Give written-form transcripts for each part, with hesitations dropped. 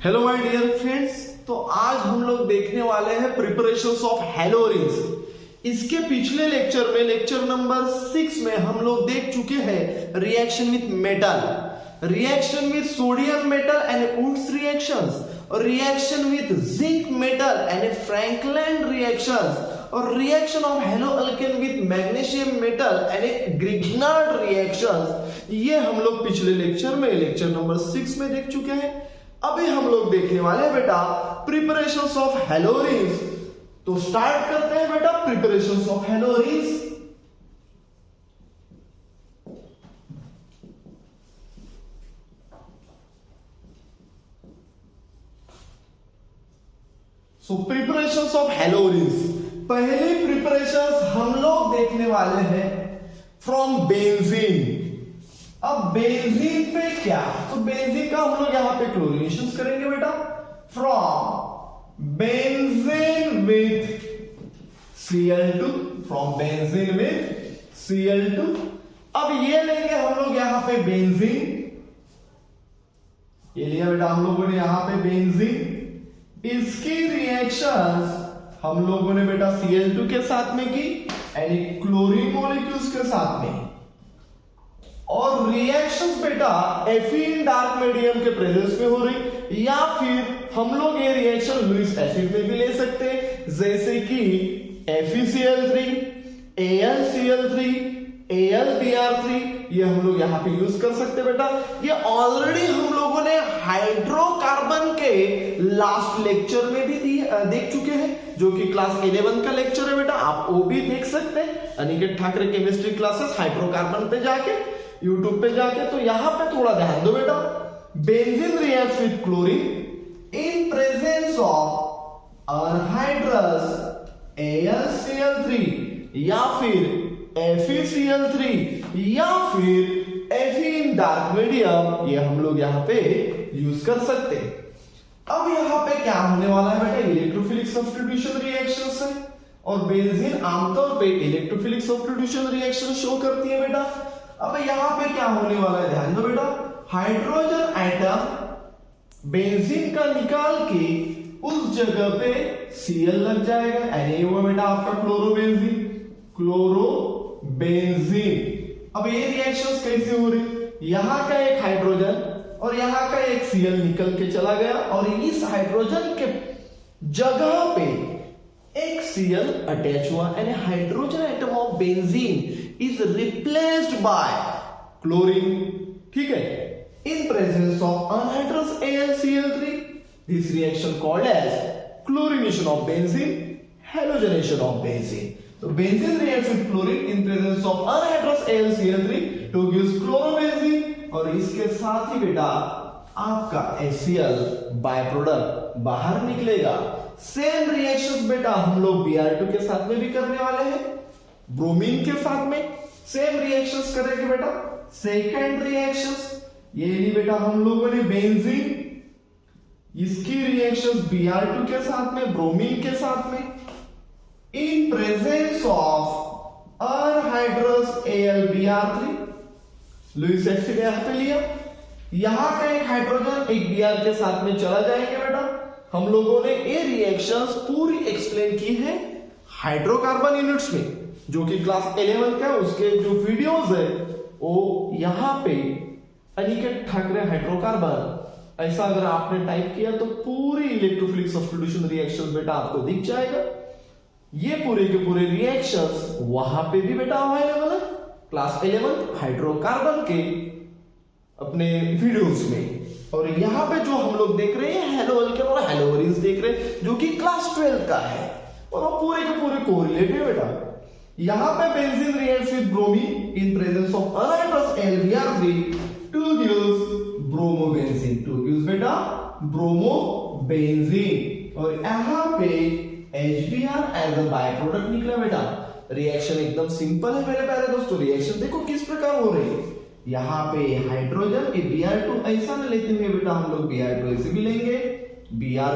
Hello my dear friends, तो आज हम लोग देखने वाले हैं प्रिपरेशंस ऑफ हैलोरिन्स। इसके पिछले लेक्चर में, लेक्चर नंबर 6 में हम लोग देख चुके हैं reaction with metal, reaction with sodium metal and Wurtz reactions, और reaction with zinc metal and Frankland reactions, और reaction of haloalkane with magnesium metal and Grignard reactions. ये हम लोग पिछले लेक्चर में, लेक्चर नंबर 6 में देख चुके हैं। अभी हम लोग देखने वाले हैं बेटा प्रिपरेशंस ऑफ हैलोरिन्स। तो स्टार्ट करते हैं बेटा preparations of haloarenes. So preparations of haloarenes, पहली प्रिपरेशंस हम लोग देखने वाले हैं फ्रॉम बेंजीन। अब बेंजीन पे क्या, तो बेंजीन का हम लोग यहां पे क्लोरीनेशन करेंगे बेटा। From benzene with Cl2, from benzene with Cl2। अब ये लेंगे हम लोग यहां पे बेंजीन, ये लिया बेटा हम लोगों ने यहां पे बेंजीन। इसकी रिएक्शंस हम लोगों ने बेटा Cl2 के साथ में की एंड क्लोरीन मॉलिक्यूल्स के साथ में, और रिएक्शंस बेटा Fe इन डार्क मीडियम के प्रेजेंस में हो रही, या फिर हम लोग ये रिएक्शन लुईस एसिड में भी ले सकते हैं, जैसे कि FeCl3, AlCl3, AlBr3, ये हम लोग यहां पे यूज कर सकते हैं बेटा। ये ऑलरेडी हम लोगों ने हाइड्रोकार्बन के लास्ट लेक्चर में भी देख चुके हैं, जो कि क्लास 11 का लेक्चर है बेटा, आप वो भी देख सकते हैं Aniket Thackeray chemistry classes hydrocarbon पे जाके, यूट्यूब पे जाके। तो यहां पे थोड़ा ध्यान दो बेटा, benzene reacts with chlorine in presence of anhydrous AlCl3 या फिर FeCl3 या फिर Fe इन डार्क मीडियम, ये हम लोग यहां पे यूज कर सकते हैं। अब यहां पे क्या होने वाला है बेटा, इलेक्ट्रोफिलिक सब्स्टिट्यूशन रिएक्शंस है, और बेंजीन आमतौर पे इलेक्ट्रोफिलिक सब्स्टिट्यूशन रिएक्शन शो करती है बेटा। अब यहां पे क्या होने वाला है, ध्यान दो बेटा, हाइड्रोजन एटम बेंजीन का निकाल के उस जगह पे Cl लग जाएगा, यानी ये हुआ बेटा आपका क्लोरोबेंजीन, क्लोरोबेंजीन। अब ये रिएक्शंस कैसे हो रही, यहां का एक हाइड्रोजन और यहां का एक Cl निकल के चला गया, और इस हाइड्रोजन के जगह पे एक Cl अटैच हुआ, यानी hydrogen atom of benzene is replaced by chlorine, ठीक है, in presence of anhydrous AlCl3। This reaction called as chlorination of benzene, halogenation of benzene. तो benzene reacts with chlorine in presence of anhydrous AlCl3 to gives chlorobenzene, और इसके साथ ही बेटा आपका HCl by product बाहर निकलेगा। सेम रिएक्शंस बेटा हम लोग Br2 के साथ में भी करने वाले हैं, ब्रोमीन के साथ में सेम रिएक्शंस करेंगे बेटा। सेकेंड रिएक्शंस ये ली बेटा हम लोगों ने बेंजीन, इसकी रिएक्शंस Br2 के साथ में, ब्रोमीन के साथ में, in presence of anhydrous AlBr3। Lewis acid यहां पे लिया, यहां का एक हाइड्रोजन एक Br के साथ में चला जाएगा बेटा। हम लोगों ने ये रिएक्शंस पूरी एक्सप्लेन की है हाइड्रोकार्बन यूनिट्स में, जो कि क्लास 11 का उसके जो वीडियोस है वो यहां पे अनिकेत ठाकरे हाइड्रोकार्बन, ऐसा अगर आपने टाइप किया तो पूरी इलेक्ट्रोफिलिक सब्स्टिट्यूशन रिएक्शंस बेटा आपको दिख जाएगा। ये पूरे के पूरे रिएक्शंस वहां पे भी बेटा अवेलेबल है क्लास 11 हाइड्रोकार्बन के अपने वीडियोस में। और यहां पे जो हम लोग देख रहे हैं हेलो अल्केन और हैलोरिन्स देख रहे हैं, जो कि क्लास 12 का है, और वो पूरे के पूरे कोरिलेट है बेटा। यहां पे benzene reacts with bromine in presence of anhydrous AlBr3 to gives bromobenzene, to gives बेटा ब्रोमोबेंजीन, और यहां पे HBr as a by product निकला बेटा। रिएक्शन एकदम सिंपल है मेरे प्यारे दोस्तों, रिएक्शन देखो किस प्रकार हो रही है। यहां पे हाइड्रोजन ये Br2 ऐसा न लेते हुए बेटा हम लोग Br2 ऐसे भी लेंगे, Br,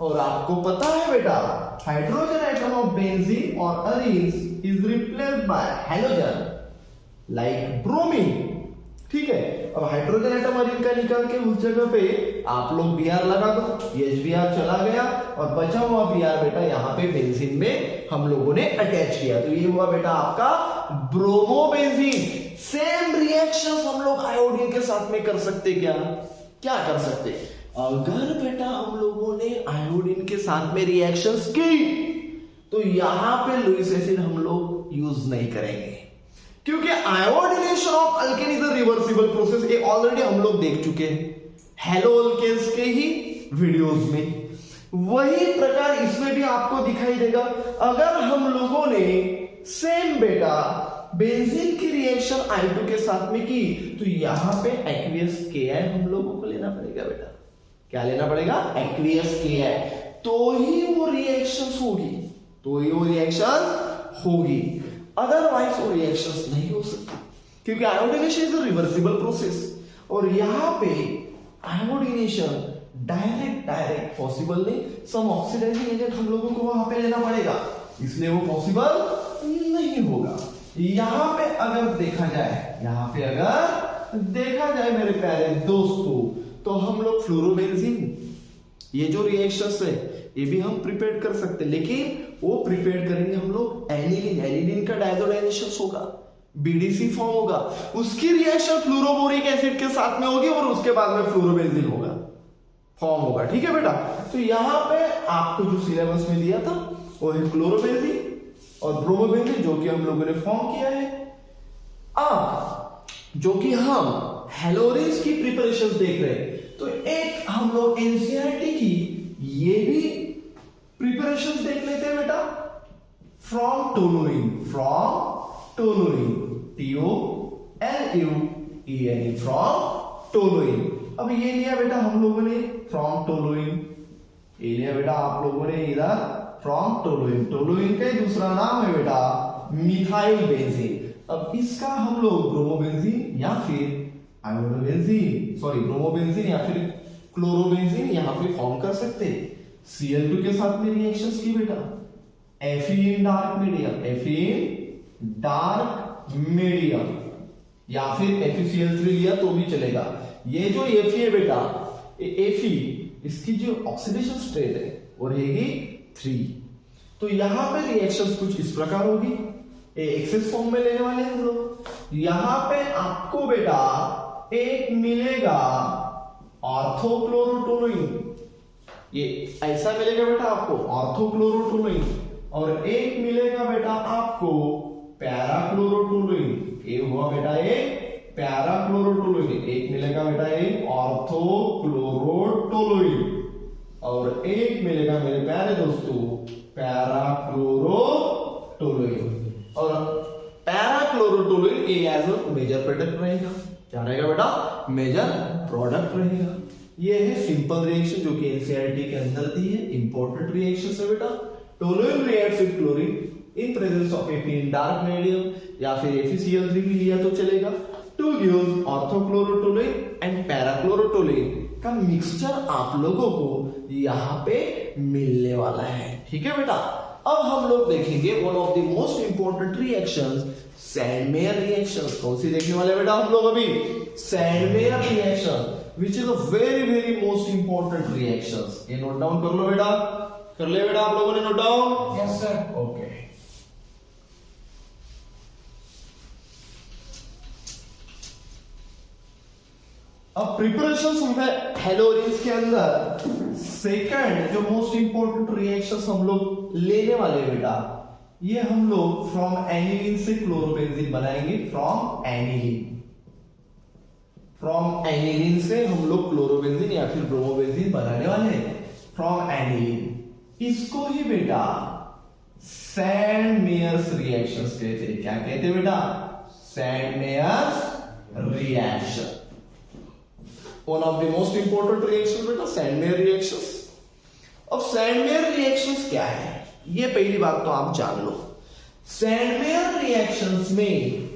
और आपको पता है बेटा हाइड्रोजन एटम ऑफ बेंजीन और arenes is replaced bye halogen like bromine, ठीक है। अब हाइड्रोजन एटम और इनका निकाल के उस जगह पे आप लोग Br लगा दो, Br चला गया और बचा हुआ Br बेटा यहाँ पे बेंजीन में हम लोगों ने अटैच किया, तो ये हुआ बेटा आपका ब्रोमोबेंजीन। सेम रिएक्शंस हम लोग आयोडीन के साथ में कर सकते क्या? क्या कर सकते? अगर बेटा हम लोगों ने आयोडीन के साथ में रिएक्शंस की तो यहां पे लुईस एसिड हम लोग यूज नहीं करेंगे, क्योंकि iodination of alkane is a reversible process. ये ऑलरेडी हम लोग देख चुके हैं हेलो अल्केन्स के ही वीडियोस में। वही प्रकार इसमें भी आपको दिखाई देगा। अगर हम लोगों ने सेम बेटा बेंजीन की रिएक्शन I2 के साथ में की तो यहां पे एक्वियस Ki हम लोगों को लेना पड़ेगा बेटा। क्या लेना पड़ेगा? एक्वियस Ki, तो ही वो रिएक्शंस होगी, तो ही वो रिएक्शन होगी, अदरवाइज वो रिएक्शंस नहीं हो सकती, क्योंकि iodination is a reversible process. और यहां पे आयोडीनेशन डायरेक्ट पॉसिबल नहीं, सम ऑक्सीडाइजिंग एजेंट हम लोगों को वहां पे लेना पड़ेगा, इसलिए वो पॉसिबल नहीं होगा। यहां पे अगर देखा जाए मेरे प्यारे दोस्तों, तो हम लोग फ्लोरोबेंजीन ये जो रिएक्शंस है ये भी हम प्रिपेयर कर सकते हैं, लेकिन वो प्रिपेयर करेंगे हम लोग एनिलीन का डायजोडाइजेशन होगा, बीडीसी फॉर्म होगा, उसकी रिएक्शन फ्लोरोबोरिक एसिड के साथ में होगी और उसके बाद में फ्लोरोबेंजीन होगा फॉर्म होगा। ठीक है बेटा, तो यहां पे आपको जो सिलेबस में दिया था वो है क्लोरोबेंजीन और ब्रोमोबेंजीन, जो कि हम लोगों ने फॉर्म किया है। अब जो कि हम हेलोरेज की प्रिपरेशन देख रहे हैं, तो एक हम लोग एनसीईआरटी की ये भी प्रिपरेशन देख लेते हैं बेटा। From toluene TOLUENE, from toluene. अब ये लिया बेटा हम लोगों ने फ्रॉम टोलुइन, ये लिया बेटा आप लोगों ने इधर फ्रॉम टोलुइन का दूसरा नाम है बेटा मिथाइल बेंजीन। अब इसका हम लोग ब्रोमोबेंजीन या फिर ब्रोमोबेंजीन या फिर क्लोरोबेंजीन यहां पे फॉर्म कर सकते हैं। Cl2 के साथ में रिएक्शंस की बेटा Fe इन डार्क मीडियम या फिर FeCl3 लिया तो भी चलेगा। ये जो Fe है बेटा, Fe इसकी जो ऑक्सीडेशन स्टेट है वो रहेगी 3। तो यहां पे रिएक्शंस कुछ इस प्रकार होगी, एक्सेस फॉर्म में लेने वाले हैं हम लोग। यहां पे आपको बेटा एक मिलेगा ऑर्थोक्लोरोटोलुइन, ये ऐसा मिलेगा बेटा आपको ऑर्थोक्लोरोटोलुइन, और एक मिलेगा बेटा आपको पैराक्लोरोटोलुइन। ये हुआ बेटा एक पैराक्लोरोटोलुइन, एक मिलेगा बेटा एक ऑर्थोक्लोरोटोलुइन और एक मिलेगा मेरे प्यारे दोस्तों पैराक्लोरोटोलुइन। और पैराक्लोरोटोलुइन एज अ मेजर प्रोडक्ट रहेगा। क्या रहेगा बेटा? मेजर प्रोडक्ट रहेगा। ये है सिंपल रिएक्शन जो कि एनसीईआरटी के अंदर दी है। इंपॉर्टेंट रिएक्शन है बेटा। Toluene reacts with chlorine in presence of Fe in dark medium या फिर FeCl3 भी लिया तो चलेगा, टू गिव्स ऑर्थोक्लोरोटोलुइन एंड पैराक्लोरोटोलुइन का मिक्सचर आप लोगों को यहां पे मिलने वाला है। ठीक है बेटा, अब हम लोग देखेंगे one of the most important reactions, Sandmeyer reactions. कौन सी देखने वाले बेटा हम लोग अभी? Sandmeyer reaction, which is a very most important reactions। ये नोट डाउन कर लो बेटा, कर ले बेटा आप लोगों ने note down? Yes sir. Okay, अब प्रिपरेशन है हेलोरेज के अंदर सेकंड जो मोस्ट इंपॉर्टेंट रिएक्शंस हम लोग लेने वाले बेटा, ये हम लोग फ्रॉम एनिलीन से क्लोरोबेंजीन बनाएंगे। फ्रॉम एनिलीन से हम लोग क्लोरोबेंजीन या फिर ब्रोमोबेंजीन बनाने वाले हैं। फ्रॉम एनिलीन, इसको ही बेटा सैंडमेयर्स रिएक्शंस कहते हैं। क्या कहते हैं बेटा? Sandmeyer's reaction. One of the most important reaction बेटा सैंडमेयर रिएक्शंस। अब सैंडमेयर रिएक्शंस क्या है ये पहली बात तो आप जान लो। सैंडमेयर रिएक्शंस में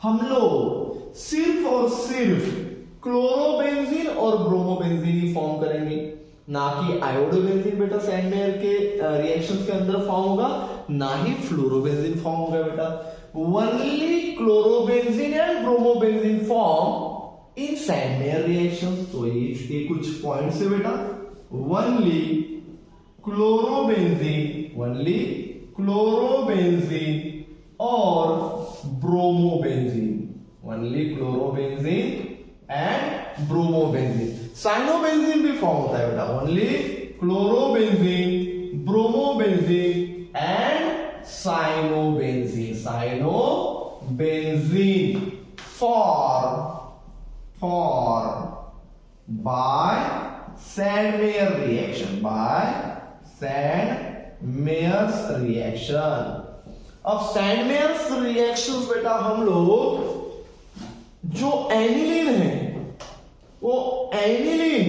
हम लोग सिर्फ और सिर्फ क्लोरोबेंजीन और ब्रोमोबेंजीन ही फॉर्म करेंगे, ना कि आयोडोबेंजीन बेटा सैंडमेयर के रिएक्शंस के अंदर फॉर्म होगा, ना ही फ्लोरोबेंजीन फॉर्म होगा बेटा। Only chlorobenzene and bromobenzene form in Sandmeyer reactions, तो ये कुछ पॉइंट्स है बेटा, ओनली क्लोरोबेंजीन और bromobenzene, only chlorobenzene and bromobenzene. Cyanobenzene भी फॉर्म होता है बेटा, only chlorobenzene, bromobenzene and cyanobenzene for by Sandmeyer's reaction। अब सैंडमेयर्स रिएक्शन बेटा हम लोग जो एनिलीन है वो एनिलीन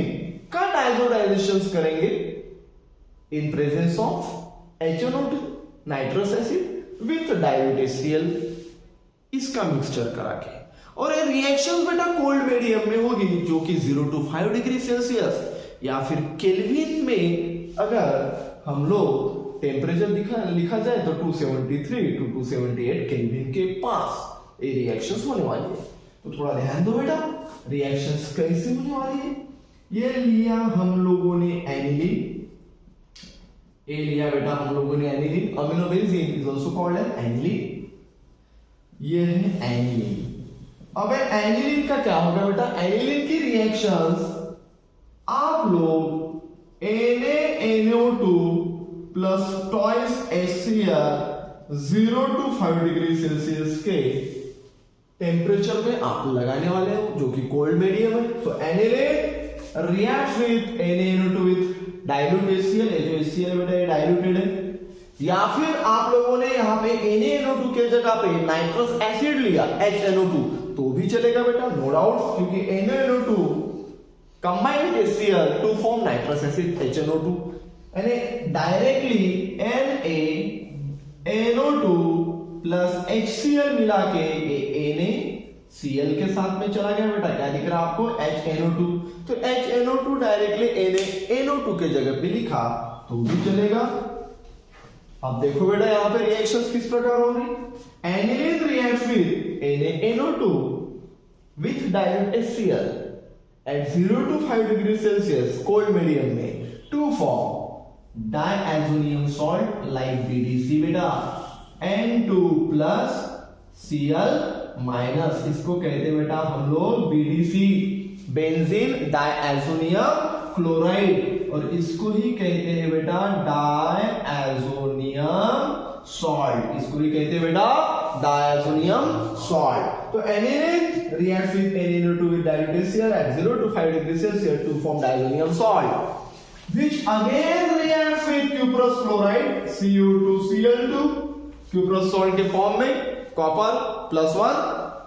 का डायजोडाइजेशन करेंगे इन presence of HNO2 nitrous acid with dilute HCl, इसका मिक्सचर करा के। और ये रिएक्शन बेटा कोल्ड मीडियम में होगी जो कि 0 to 5 डिग्री सेल्सियस या फिर केल्विन में अगर हम लोग टेम्परेचर लिखा जाए तो 273 to 278 केल्विन के पास ये रिएक्शंस होने वाली है। तो थोड़ा ध्यान दो बेटा, रिएक्शंस कैसे होने वाली है। ये लिया हम लोगों ने एनिलीन, ये लिया बेटा हम लोगों ने aniline, amino benzene is also called as aniline, ये है एनिलीन। अब एनिलीन का क्या होगा बेटा, एनिलीन की रिएक्शंस आप लोग NaNO2 plus twice HCl 0 to 5 degree Celsius के टेम्परेचर में आप लगाने वाले हो जो कि कोल्ड मीडियम है। तो aniline react with NaNO2 with dilute HCl, जो HCl बेटा ये डाइल्यूटेड है, या फिर आप लोगों ने यहाँ पे NaNO2 के जगह पे नाइट्रस एसिड लिया HNO2 तो भी चलेगा बेटा, नो डाउट, क्योंकि NaNO2 combine with HCl to form nitrous acid HNO2, यानी डायरेक्टली NaNO2 प्लस HCl मिला के NaCl के साथ में चला गया बेटा, क्या दिख रहा है आपको HNO2, तो HNO2 डायरेक्टली NaNO2 के जगह पे लिखा तो भी चलेगा। अब देखो बेटा यहाँ पे रिएक्शंस किस प्रकार होंगी, aniline reacts with NaNO2 with dilute HCl at 0 to 5 degree Celsius cold medium में to form diazonium salt like BDC बेटा, N2 प्लस Cl माइनस, इसको कहते हैं बेटा हम लोग BDC, बेंजीन डायazonium क्लोराइड, और इसको ही कहते हैं बेटा डायazonium सॉल्ट, इसको ही कहते हैं बेटा डायazonium सॉल्ट। तो aniline reacts with NaNO2 with dilute HCl at 0 to 5 degrees Celsius to form diazonium salt, which again reacts with cuprous chloride Cu2Cl2, cuprous salt के फॉर्म में कॉपर +1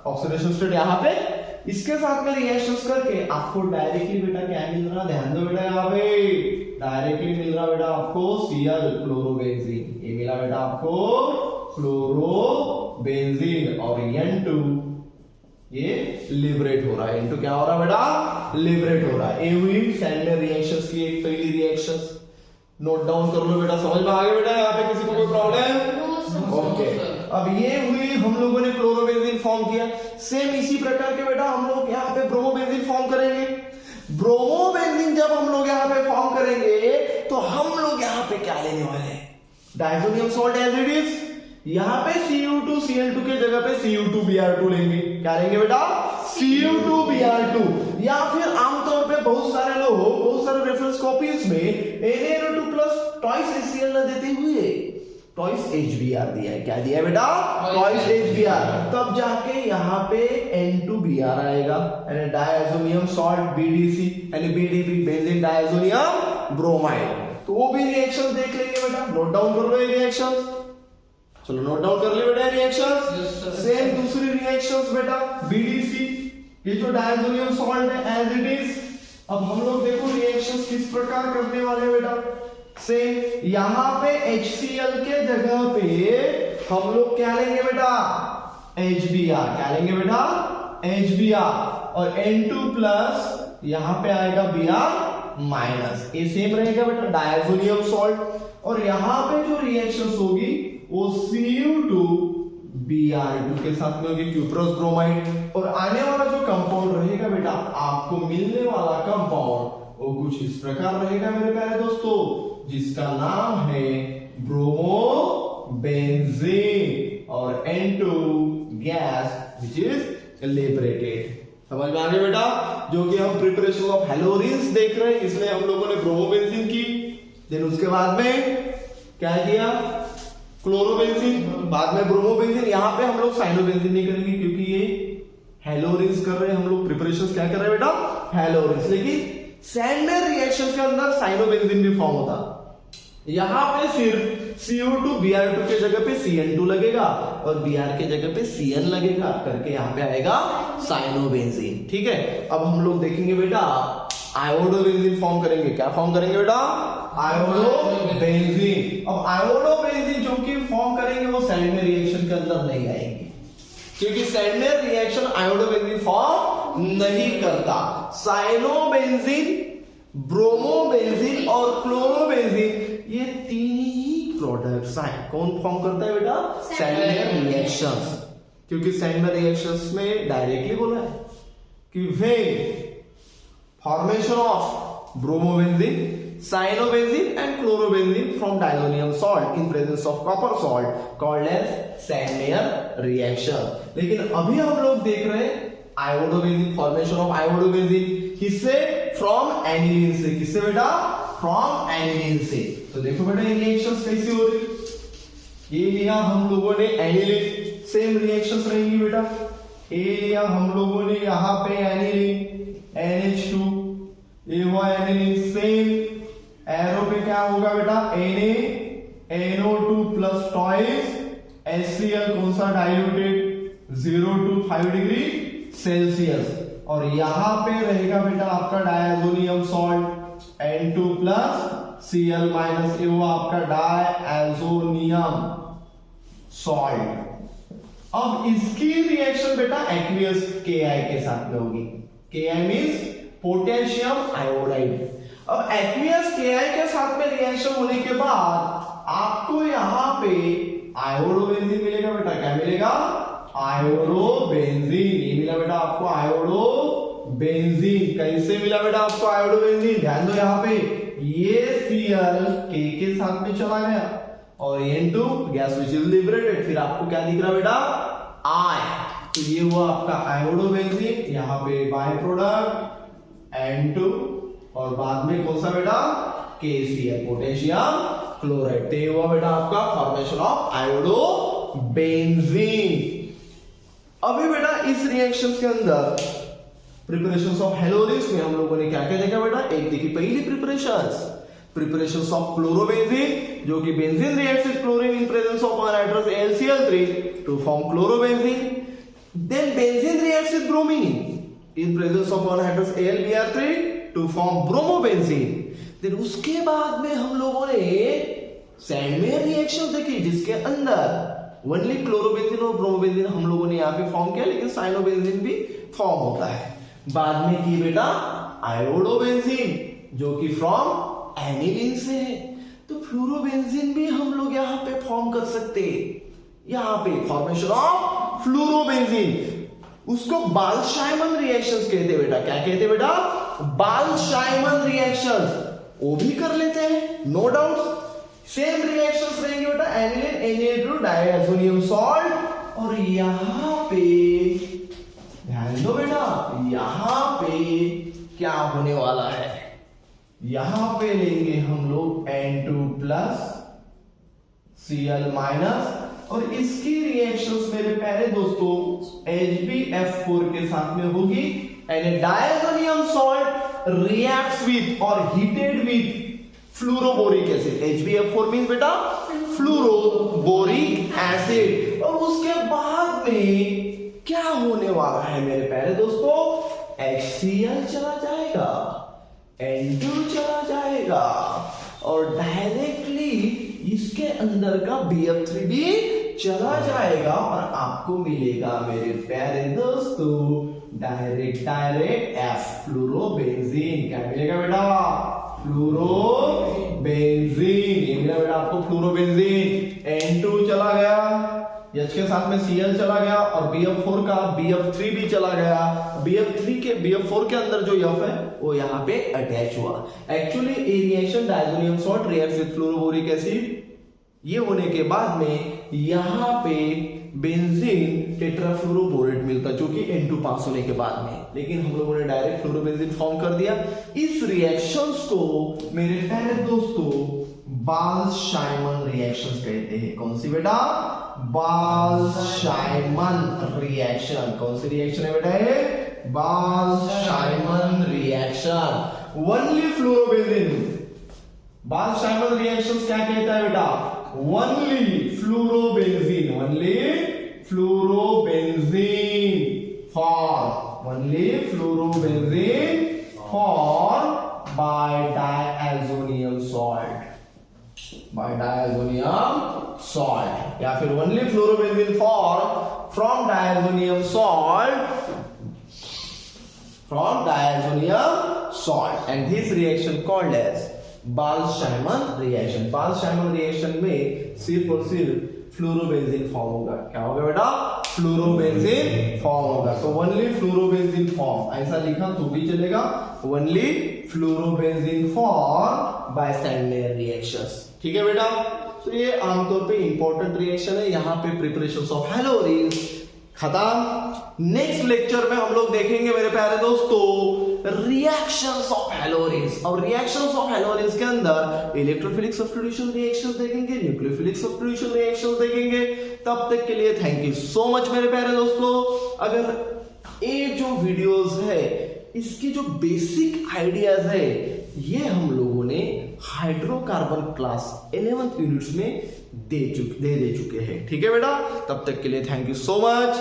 ऑक्सीडेशन स्टेट यहाँ पे, इसके साथ में रिएक्शंस करके आपको डायरेक्टली बेटा क्या मिल रहा, ध्यान दो बेटा यहाँ पे डायरेक्टली मिल रहा बेटा आपको Cl क्लोरोबेंजीन, ये मिला बेटा आपको क्लोरोबेंजीन, और N2 ये लिबरेट हो रहा है, N2 क्या हो रहा है बेटा, लिबरेट हो रहा है। ये हुई सैंडमेयर रिएक्शंस की एक पहली रिएक्शंस, नोट डाउन कर लो बेटा, समझ में आ गया बेटा, यहाँ पे किसी को कोई प्रॉब्लम? ओके, अब ये हुई हम लोगों ने क्लोरोबेंजीन फॉर्म किया, सेम इसी प्रकार के बेटा हम लोग यहाँ पे ब्रोमोबेंजीन फॉर्म करेंगे। ब्रोमोबेंजीन जब हम लोग यहाँ पे फॉर्म करेंगे तो हम लोग यहाँ पे क्या लेने वाले हैं, diazonium salt as it is, यहाँ पे Cu2Cl2 के जगह पे Cu2Br2 लेंगे, क्या लेंगे बेटा Cu2Br2, या फिर आमतौर पे बहुत सारे लोग बहुत सारे रेफरेंस कॉपीज में NaNO2 प्लस ट्वाइस HCl न देते हुए ट्वाइस HBr दिया है, क्या दिया है बेटा ट्वाइस HBr, तब जाके यहाँ पे N2Br आएगा, यानी डायज़ोनियम सॉल्ट BDC, यानी BDP बेंजीन डायज़ोनियम ब्रोमाइड। तो वो भी रिएक्शन देख लेंगे बेटा, नोट डाउन कर लो ये रिएक्शंस, चलो नोट डाउन कर ले बेटा रिएक्शंस। सेम दूसरी रिएक्शंस बेटा BDC, ये जो डायज़ोनियम सॉल्ट है एज इट इज। अब हम लोग देखो रिएक्शंस किस प्रकार करने वाले हैं बेटा, सेम यहां पे HCl के जगह पे हम लोग क्या लेंगे बेटा HBr, क्या लेंगे बेटा HBr, और N2 प्लस यहां पे आएगा Br माइनस, ये सेम रहेगा बेटा डायज़ोनियम सॉल्ट, और यहां पे जो रिएक्शंस होगी वो Cu2 Br2 के साथ में होगी क्यूप्रस ब्रोमाइड। और आने वाला जो कंपाउंड रहेगा बेटा, आपको मिलने वाला कंपाउंड वो कुछ इस प्रकार रहेगा मेरे प्यारे दोस्तों, जिसका नाम है ब्रोमोबेंजीन और N2 gas which is liberated. समझ में आ गया बेटा? जो कि हम प्रिपरेशन ऑफ हेलोरिन्स देख रहे हैं, इसलिए हम लोगों ने ब्रोमोबेंजीन की। देन उसके बाद में क्या किया? क्लोरोबेंजीन, बाद में ब्रोमोबेंजीन। यहाँ पे हम लोग साइनोबेंजीन नहीं करेंगे क्योंकि ये हेलोरिन्स कर रहे हैं हम लोग, प्रिपरेशंस क्या कर रहे हैं बेटा? हेलोरिन्स। लेकिन सैंडमेयर रिएक्शन के अंदर साइनोबेंजीन भी फॉर्म होता। यहां पे सिर्फ CO2 Br2 के जगह पे CN2 लगेगा और Br के जगह पे CN लगेगा करके यहाँ पे आएगा साइनोबेंजीन। ठीक है, अब हम लोग देखेंगे बेटा आयोडोबेंजीन फॉर्म करेंगे। क्या फॉर्म करेंगे बेटा? आयोडोबेंजीन। अब आयोडोबेंजीन जो कि फॉर्म करेंगे वो सैंडमेयर रिएक्शन के अंदर नहीं आएंगे क्योंकि सैंडमेयर रिएक्शन आयोडोबेंजीन फॉर्म नहीं करता। साइनोबेंजीन, ब्रोमोबेंजीन और क्लोरोबेंजीन ये तीन ही प्रोडक्ट्स हैं। कौन फॉर्म करता है बेटा? Sandmeyer reactions. क्योंकि सैंडमेयर रिएक्शंस में डायरेक्टली बोला है कि when formation of bromobenzene, cyanobenzene and chlorobenzene from diazonium salt in presence of copper salt called as Sandmeyer reaction. लेकिन अभी हम लोग देख रहे हैं आयोडोबेंजीन, फॉर्मेशन ऑफ आयोडोबेंजीन किससे? फ्रॉम एनिलीन से। किससे बेटा? फ्रॉम एनिलीन से। तो देखो बेटा ये रिएक्शंस कैसी हो रही। ये लिया हम लोगों ने एनिलीन, सेम रिएक्शंस रहेंगी बेटा। ये लिया हम लोगों ने यहाँ पे एनिलीन NH2, ये हुआ एनिलीन, सेम एरो पे क्या होगा बेटा? NaNO2 प्लस टॉइस HCl, कौन सा? Diluted 0 to 5 degree Celsius. और यहां पे रहेगा बेटा आपका diazonium salt N2 plus Cl minus, ये हुआ आपका डायजोनियम सॉल्ट। अब इसकी रिएक्शन बेटा एक्वियस Ki के साथ में होगी। Ki means potassium iodide. अब एक्वियस Ki के साथ में रिएक्शन होने के बाद आपको यहां पे आयोडोबेंजीन मिलेगा बेटा। क्या मिलेगा? आयोडोबेंजीन। ये मिला बेटा आपको आयोडोबेंजीन। कैसे मिला बेटा आपको आयोडोबेंजीन? ध्यान दो यहाँ पे, ये Cl K के साथ में चला गया और N2 gas which is liberated. फिर आपको क्या दिख रहा बेटा? I। तो ये हुआ आपका आयोडोबेंजीन, यहाँ पे बाय प्रोडक्ट N2 और बाद में कौन सा बेटा? KCl, potassium chloride. ये हुआ बेटा आपका फॉर्मेशन ऑफ आयोडोबेंजीन। अभी बेटा इस रिएक्शन के अंदर प्रिपरेशंस ऑफ हेलोरिन्स में हम लोगों ने क्या क्या देखा बेटा? एक देखी पहली प्रिपरेशंस ऑफ क्लोरोबेंजीन, जो कि benzene reacts with chlorine in presence of anhydrous AlCl3 to form chlorobenzene. Then benzene reacts with bromine in presence of anhydrous AlBr3 to form bromobenzene. Then उसके बाद में हम लोगों ने सैंडमेयर रिएक्शन देखी जिसके अंदर ओनली क्लोरोबेंजीन और ब्रोमोबेंजीन हम लोगों ने यहाँ पे फॉर्म किया, लेकिन साइनोबेंजीन भी फॉर्म होता है। बाद में की बेटा आयोडोबेंजीन जो कि फ्रॉम एनिलीन से है। तो फ्लोरोबेंजीन भी हम लोग यहाँ पे फॉर्म कर सकते हैं। यहाँ पे फॉर्मेशन ऑफ फ्लोरोबेंजीन, उसको बाल्शाइमन रिएक्शंस कहते हैं बेटा। क्या कहते हैं बेटा? बाल्शाइमन रिएक्शंस। वो भी कर लेते हैं, नो डाउट। सेम रिएक्शंस रहेंगे बेटा, एनिलीन Na2 डायजोनियम सॉल्ट। और यहां पे ध्यान दो बेटा, यहां पे क्या होने वाला है? यहां पे लेंगे हम लोग N2 प्लस Cl माइनस और इसकी रिएक्शंस मेरे प्यारे दोस्तों HbF4 के साथ में होगी। And diazonium salt reacts with or heated with fluoroboric acid. HbF4 means बेटा फ्लूरोबोरिक एसिड। और उसके बाद में क्या होने वाला है मेरे प्यारे दोस्तों? HCl चला जाएगा, N2 चला जाएगा और डायरेक्टली इसके अंदर का BF3 भी चला जाएगा और आपको मिलेगा मेरे प्यारे दोस्तों डायरेक्ट F फ्लूरोबेंजीन। क्या मिलेगा बेटा? फ्लूरोबेंजीन। ये मिला बेटा आपको फ्लूरोबेंजीन। N2 चला गया, H के साथ में Cl चला गया और BF4 का BF3 भी चला गया। BF4 के अंदर जो F है वो यहाँ पे अटैच हुआ। Actually A reaction diazonium salt reacts with fluoroboric acid, ये होने के बाद में यहाँ पे बेंजीन टेट्राफ्लोरोबोरेट मिलता जो कि N2 पास होने के बाद में, लेकिन हम लोगों ने डायरेक्ट फ्लोरोबेंजीन फॉर्म कर दिया। इस रिएक्शंस को मेरे प्यारे दोस्तों बाल्स-शाइमन रिएक्शंस कहते हैं। कौन सी बेटा? Balz Schiemann reaction. कौन सी रिएक्शन है बेटा ये? Balz Schiemann reaction. Only fluorobenzene. Balz Schiemann reactions क्या कहता है बेटा? Only fluorobenzene formed by diazonium salt, या फिर only fluorobenzene formed from diazonium salt and this reaction called as Balz Schiemann reaction. Balz Schiemann reaction में सिर्फ और सिर्फ फ्लोरोबेंजीन फॉर्म होगा। क्या होगा बेटा? फ्लोरोबेंजीन फॉर्म होगा। तो ओनली फ्लोरोबेंजीन फॉर्म, ऐसा लिखा तो भी चलेगा। Only fluorobenzene form by standard reactions. ठीक है बेटा? तो ये आमतौर पे इंपॉर्टेंट रिएक्शन है। यहाँ पे प्रिपरेशन ऑफ हैलोरिन्स खत्म। नेक्स्ट लेक्चर में हम लोग देखेंगे मेरे प्यारे दोस्तों रिएक्शंस ऑफ हैलोरिन्स, और रिएक्शंस ऑफ हैलोरिन्स के अंदर इलेक्ट्रोफिलिक सब्स्टिट्यूशन रिएक्शंस देखेंगे, न्यूक्लियोफिलिक सब्स्टिट्यूशन रिएक्शंस देखेंगे। तब तक के लिए थैंक यू सो मच मेरे प्यारे दोस्तों। अगर ये जो वीडियोस है इसकी जो बेसिक आइडियाज है ये हम लोगों ने हाइड्रोकार्बन क्लास 11th यूनिट्स में दे चुके हैं। ठीक है बेटा? तब तक के लिए थैंक यू सो मच।